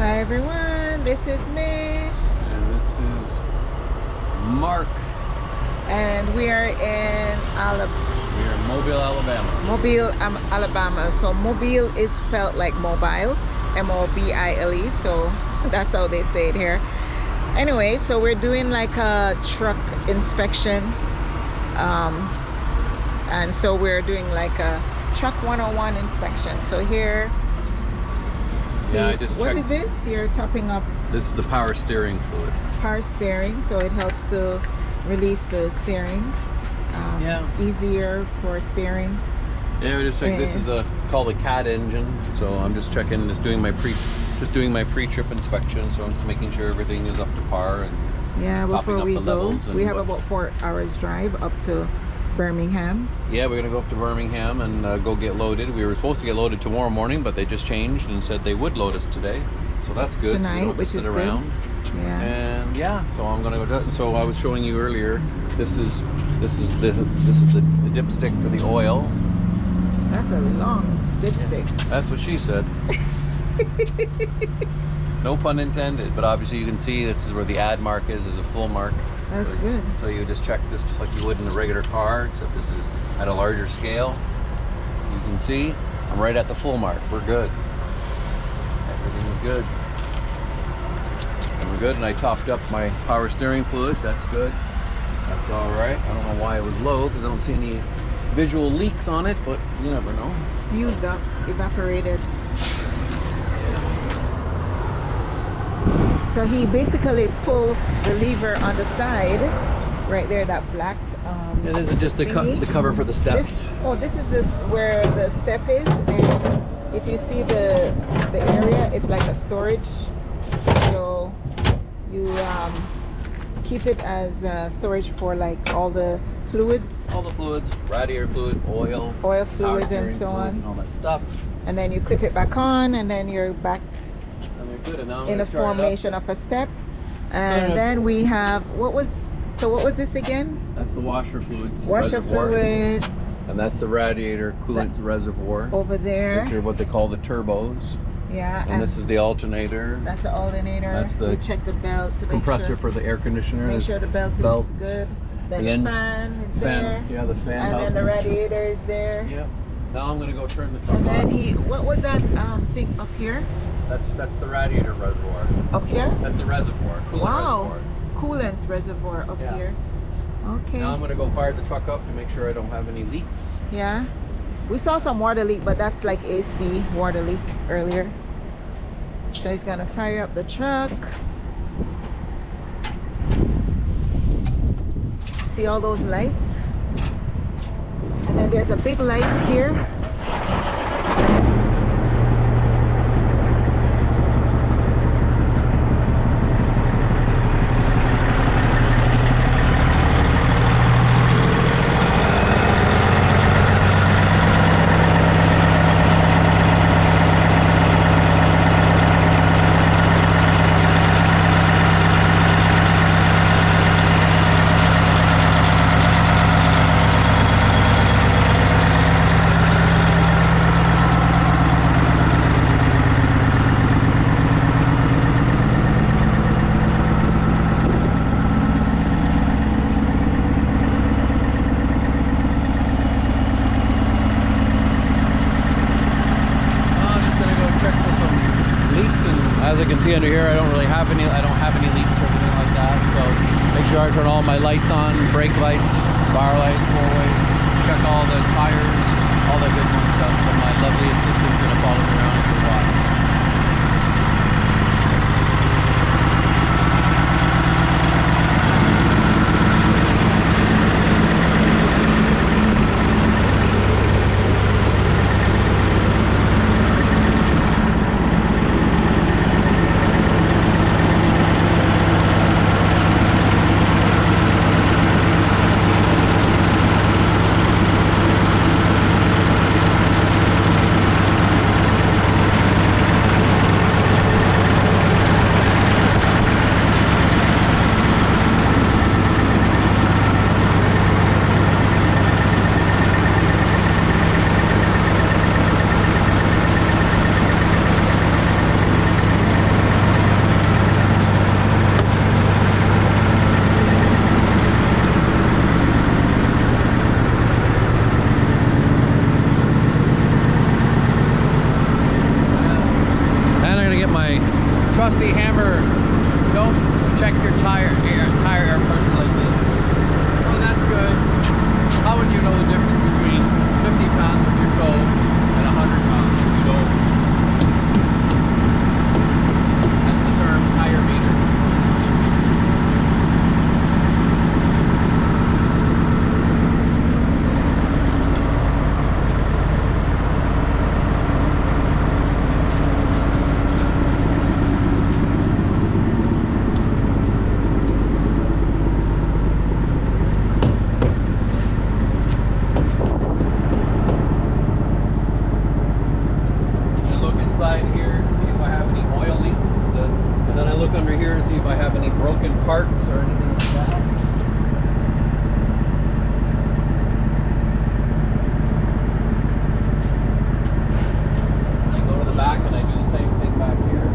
Hi everyone, this is Mish. And this is Mark. And we are in We are in Mobile, Alabama. Mobile, Alabama. So Mobile is spelled like mobile, M-O-B-I-L-E. So that's how they say it here. Anyway, so we're doing like a truck inspection. And so we're doing like a truck 101 inspection. So here, Yeah, what is this? You're topping up This is the power steering fluid. power steering, so it helps to release the steering. Easier for steering. Yeah, we just checked. This is called a CAT engine. So I'm just checking, just doing my pre-trip inspection. So I'm just making sure everything is up to par. And yeah, before we go, we have what, about 4 hours drive up to Birmingham. Yeah, we're gonna go up to Birmingham and go get loaded. We were supposed to get loaded tomorrow morning, but they just changed and said they would load us today. So that's good. Tonight, which is around. Good. Yeah. And yeah, so I'm gonna go. So I was showing you earlier. This is the dipstick for the oil. That's a long dipstick. That's what she said. No pun intended, but obviously you can see this is where the add mark is a full mark. That's good. So you just check this just like you would in a regular car, except this is at a larger scale. You can see I'm right at the full mark. We're good. Everything is good. And we're good, and I topped up my power steering fluid. That's good. That's all right. I don't know why it was low, because I don't see any visual leaks on it, but you never know. It's used up, evaporated. So he basically pulled the lever on the side, right there, that black. Yeah, this is just the cover for the steps. This is where the step is, and if you see the area, it's like a storage. So you keep it as storage for like all the fluids. All the fluids, radiator fluid, oil fluids, and so on, and all that stuff. And then you clip it back on, and then you're back Good, and now in a formation of a step. And then we have what was this again? That's the washer fluid. Washer fluid. And that's the radiator coolant reservoir. Over there. These are what they call the turbos. Yeah. And this is the alternator. That's the alternator. That's the we check the belt to compressor make sure, for the air conditioner. Make sure the belt is good. Then the fan is there. Yeah, the fan. And then the radiator is there. Yep. Now I'm gonna go turn the truck on. And then what was that thing up here? That's the radiator reservoir. Up here? That's the reservoir. Reservoir. Coolant reservoir up here. Okay. Now I'm gonna go fire the truck up to make sure I don't have any leaks. Yeah. We saw some water leak, but that's like AC water leak earlier. So he's gonna fire up the truck. See all those lights? And then there's a big light here. As I can see under here, I don't have any leaks or anything like that. So make sure I turn all my lights on, brake lights, bar lights, four-ways, check all the tires, all that good fun stuff. So my lovely assistant's gonna follow me around and watch. my trusty hammer. Don't check your tire air pressure like this. Oh, that's good. How would you know the difference between 50 pounds of your toe and 100 pounds if you don't? That's the term tire meter. Here to see if I have any oil leaks, and then I look under here and see if I have any broken parts or anything like that. And I go to the back and I do the same thing back here.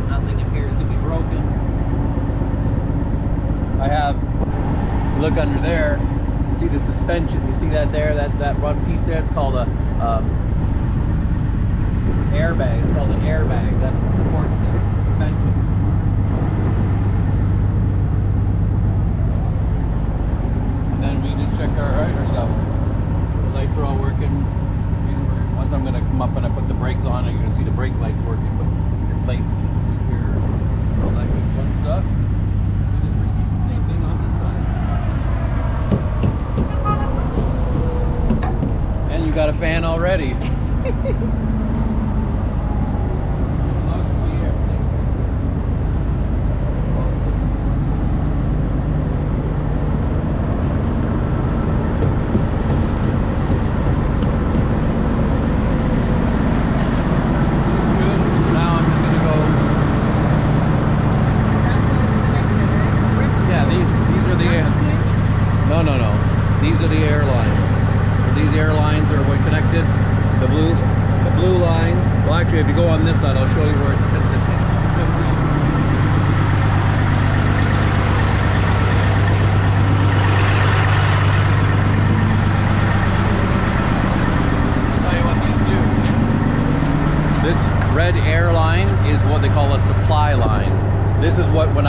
Nothing appears to be broken. I have, look under there, you see the suspension, you see that there, that one piece there, it's called a it's an airbag, it's called an airbag, that supports the suspension. And then we just check our stuff. The lights are all working. Once I'm going to come up and I put the brakes on, you're going to see the brake lights working, but your plates, secure, all that good fun stuff. You got a fan already. No. These are the airlines. These airlines are what connected. The blue line. Well, actually, if you go on this side, I'll show you where it's connected. I'll tell you what these do. This red airline is what they call a supply line. This is what when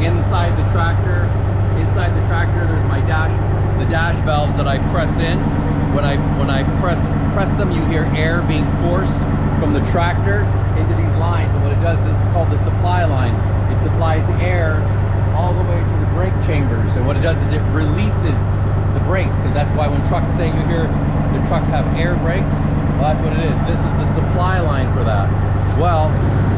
inside the tractor, there's my the dash valves that I press in. When I press them, you hear air being forced from the tractor into these lines. And what it does, this is called the supply line. It supplies air all the way to the brake chambers. And what it does is it releases the brakes, because that's why when trucks say you hear the trucks have air brakes, well, that's what it is. This is the supply line for that. Well,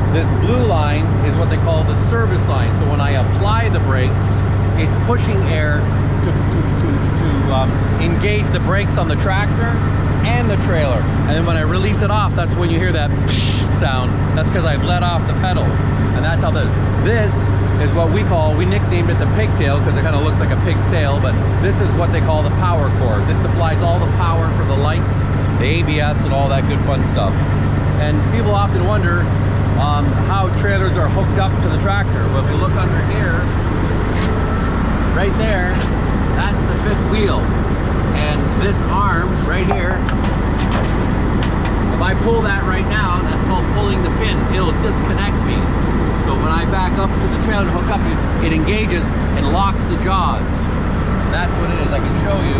this blue line is what they call the service line. So when I apply the brakes, it's pushing air to engage the brakes on the tractor and the trailer. And then when I release it off, that's when you hear that sound. That's because I've let off the pedal. And that's how this is what we nicknamed it the pigtail, because it kind of looks like a pig's tail, but this is what they call the power cord. This supplies all the power for the lights, the ABS, and all that good fun stuff. And people often wonder how trailers are hooked up to the tractor. Well, if you look under here, right there, that's the fifth wheel. And this arm right here, if I pull that right now, that's called pulling the pin. It'll disconnect me. So when I back up to the trailer and hook up, it engages and locks the jaws. That's what it is. I can show you.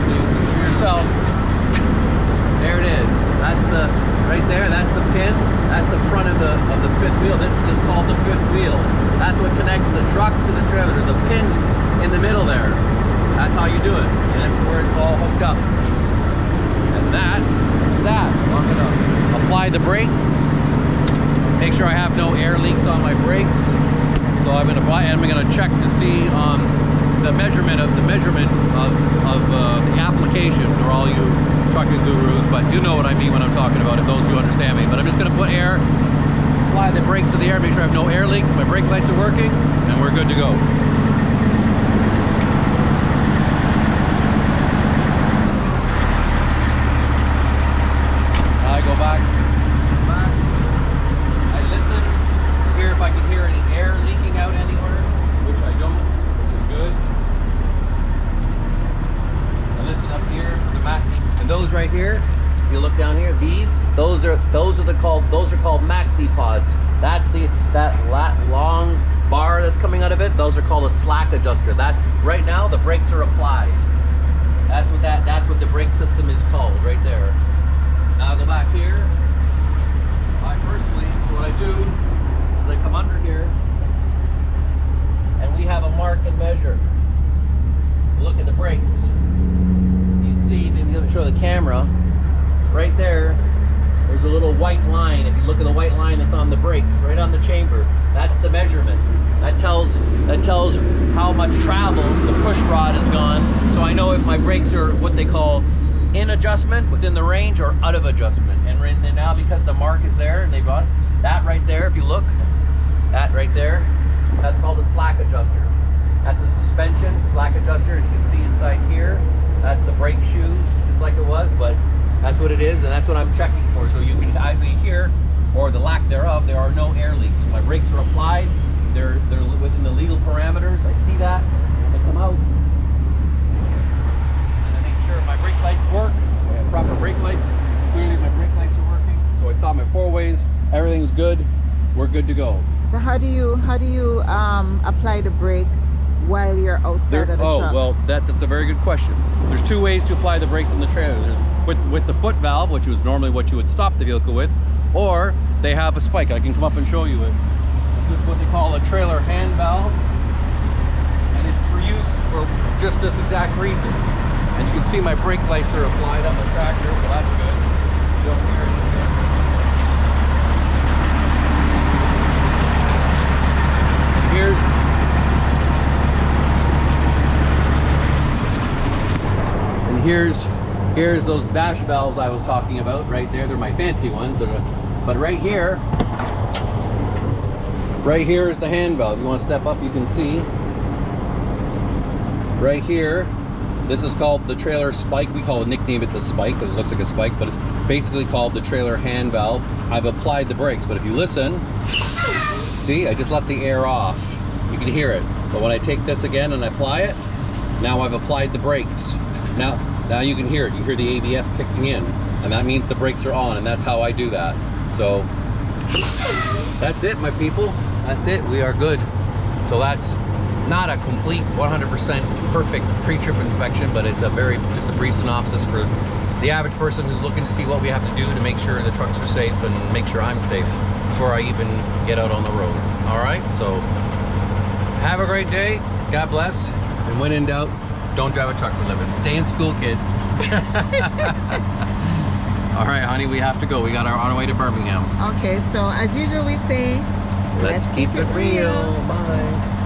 So you see for yourself. There it is. That's the right there. That's the pin. That's the front of the fifth wheel. This is called the fifth wheel. That's what connects the truck to the trailer. There's a pin in the middle there. That's how you do it. And that's where it's all hooked up. And that is that. I'm gonna apply the brakes. Make sure I have no air leaks on my brakes. So I'm gonna check to see the measurement of the application for all you trucking gurus, but you know what I mean when I'm talking about it, those who understand me. But I'm just gonna put air, apply the brakes to the air, make sure I have no air leaks, my brake lights are working, and we're good to go. I go back, I listen, hear if I can hear any air leaking out anywhere, which I don't. here, if you look down here, those are called maxi pods. That's that long bar that's coming out of it. Those are called a slack adjuster. That's right now the brakes are applied. That's what the brake system is called right there. Now I'll go back here. I personally, what I do is I come under here and we have a mark and measure. Look at the brakes. You see, let me show the camera. Right there, there's a little white line. If you look at the white line that's on the brake, right on the chamber, that's the measurement. That tells how much travel the push rod has gone. So I know if my brakes are what they call in adjustment, within the range, or out of adjustment. And now because the mark is there, and they've got that right there, if you look, that right there, that's called a slack adjuster. That's a suspension slack adjuster. You can see inside here, that's the brake shoes, just like it was, but that's what it is, and that's what I'm checking for. So you can actually hear, or the lack thereof, there are no air leaks. My brakes are applied. They're within the legal parameters. I see that. They come out. And I make sure my brake lights work. I have proper brake lights. Clearly my brake lights are working. So I saw my four ways. Everything's good. We're good to go. So how do you apply the brake while you're outside of the truck? Oh, well, that's a very good question. There's two ways to apply the brakes on the trailer. There's with the foot valve, which is normally what you would stop the vehicle with, or they have a spike. I can come up and show you it. This is what they call a trailer hand valve, and it's for use for just this exact reason. And you can see my brake lights are applied on the tractor, so that's good. You don't hear anything. And here's those dash valves I was talking about right there. They're my fancy ones, but right here is the hand valve. You want to step up, you can see right here. This is called the trailer spike. We nickname it the spike because it looks like a spike, but it's basically called the trailer hand valve. I've applied the brakes, but if you listen, see, I just let the air off. You can hear it. But when I take this again and I apply it, now I've applied the brakes. Now you can hear it. You hear the ABS kicking in, and that means the brakes are on, and that's how I do that. So that's it, my people. That's it. We are good. So that's not a complete 100% perfect pre-trip inspection, but it's just a brief synopsis for the average person who's looking to see what we have to do to make sure the trucks are safe and make sure I'm safe before I even get out on the road. All right, so have a great day. God bless. And when in doubt, don't drive a truck for a living. Stay in school, kids. All right, honey, we have to go. We got on our way to Birmingham. Okay, so as usual we say, Let's keep it real. Bye.